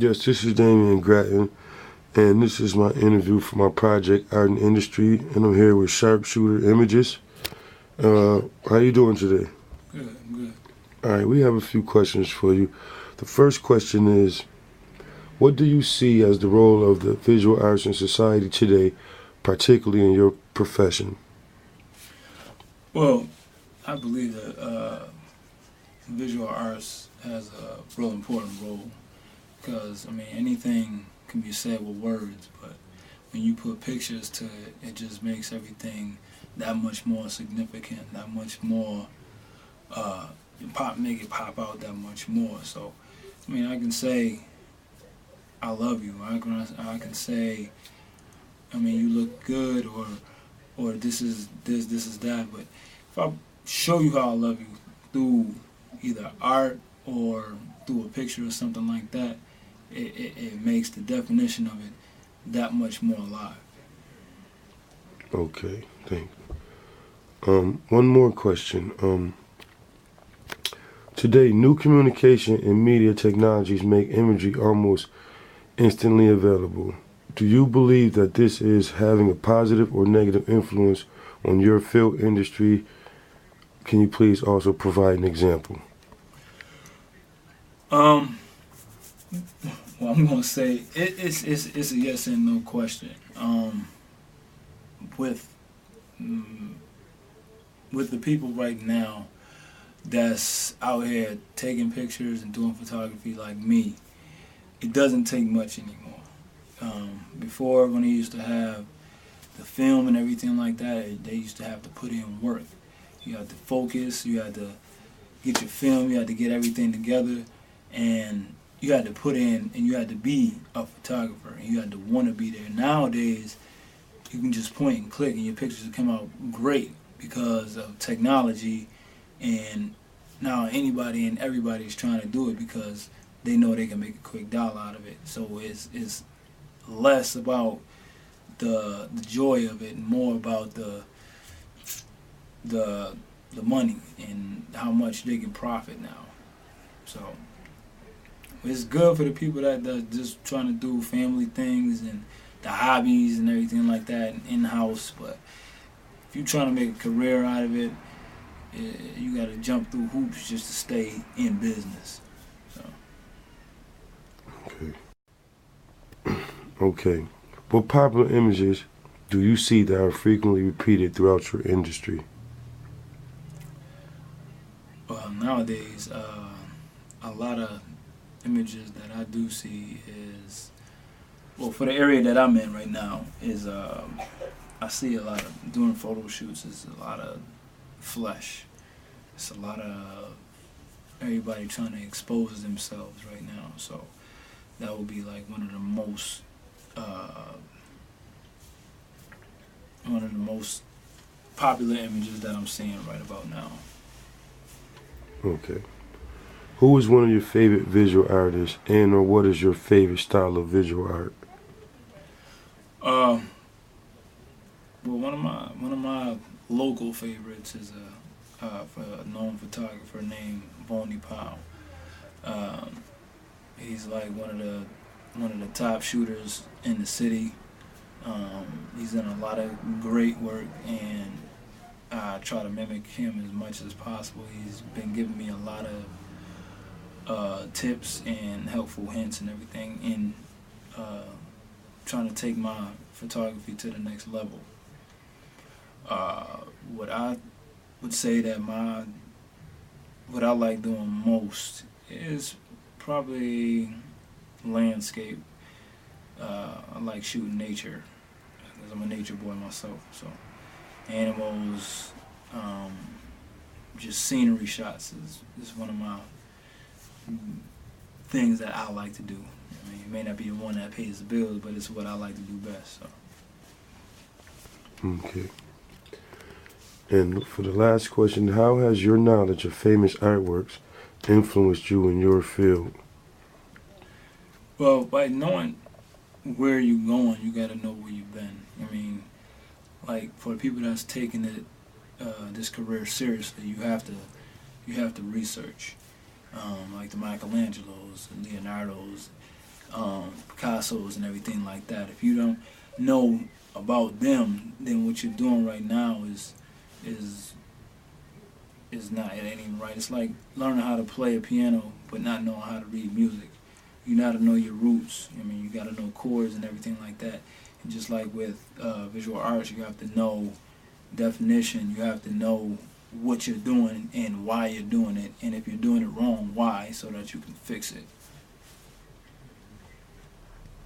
Yes, this is Damien Gratton, and this is my interview for my project, Art and Industry, and I'm here with Sharpshooter Images. How you doing today? Good, I'm good. All right, we have a few questions for you. The first question is, what do you see as the role of the visual arts in society today, particularly in your profession? Well, I believe that visual arts has a real important role because, anything can be said with words, but when you put pictures to it, it just makes everything that much more significant, that much more, make it pop out that much more. So, I can say, I love you. I can say, you look good, or this is that. But if I show you how I love you through either art or through a picture or something like that, it makes the definition of it that much more alive. Okay, thank you. One more question. Today, new communication and media technologies make imagery almost instantly available. Do you believe that this is having a positive or negative influence on your film industry? Can you please also provide an example? Well, I'm gonna say it's a yes and no question. With the people right now that's out here taking pictures and doing photography like me, it doesn't take much anymore. Before, when they used to have the film and everything like that, they used to have to put in work. You had to focus, you had to get your film, you had to get everything together, and you had to put in, and you had to be a photographer, and you had to want to be there. Nowadays, you can just point and click, and your pictures will come out great because of technology, and now anybody and everybody is trying to do it because they know they can make a quick dollar out of it. So it's less about the joy of it and more about the money and how much they can profit now. So it's good for the people that just trying to do family things and the hobbies and everything like that in-house. But if you're trying to make a career out of it, you got to jump through hoops just to stay in business. So. Okay. What popular images do you see that are frequently repeated throughout your industry? Well, nowadays, a lot of images that I do see is, well, for the area that I'm in right now, is I see a lot of, doing photo shoots, is a lot of flesh. It's a lot of everybody trying to expose themselves right now. So that would be like one of the most popular images that I'm seeing right about now. Okay. Who is one of your favorite visual artists, and or what is your favorite style of visual art? Well, one of my local favorites is a known photographer named Boney Powell. He's like one of the top shooters in the city. He's done a lot of great work, and I try to mimic him as much as possible. He's been giving me a lot of tips and helpful hints and everything in trying to take my photography to the next level. What I would say that what I like doing most is probably landscape. I like shooting nature because I'm a nature boy myself. So animals, just scenery shots is one of my things that I like to do. It may not be the one that pays the bills, but it's what I like to do best. So. Okay. And for the last question, how has your knowledge of famous artworks influenced you in your field? Well, by knowing where you're going, you got to know where you've been. Like for the people that's taking this career seriously, you have to research. Like the Michelangelos, the Leonardos, Picassos and everything like that. If you don't know about them, then what you're doing right now is not, it ain't even right. It's like learning how to play a piano but not knowing how to read music. You got to know your roots. I mean, you got to know chords and everything like that. And just like with visual arts, you have to know definition. You have to know what you're doing and why you're doing it. And if you're doing it wrong, why, so that you can fix it.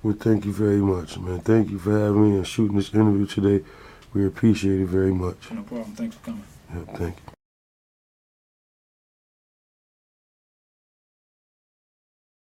Well, thank you very much, man. Thank you for having me and shooting this interview today. We appreciate it very much. No problem. Thanks for coming. Yeah, thank you.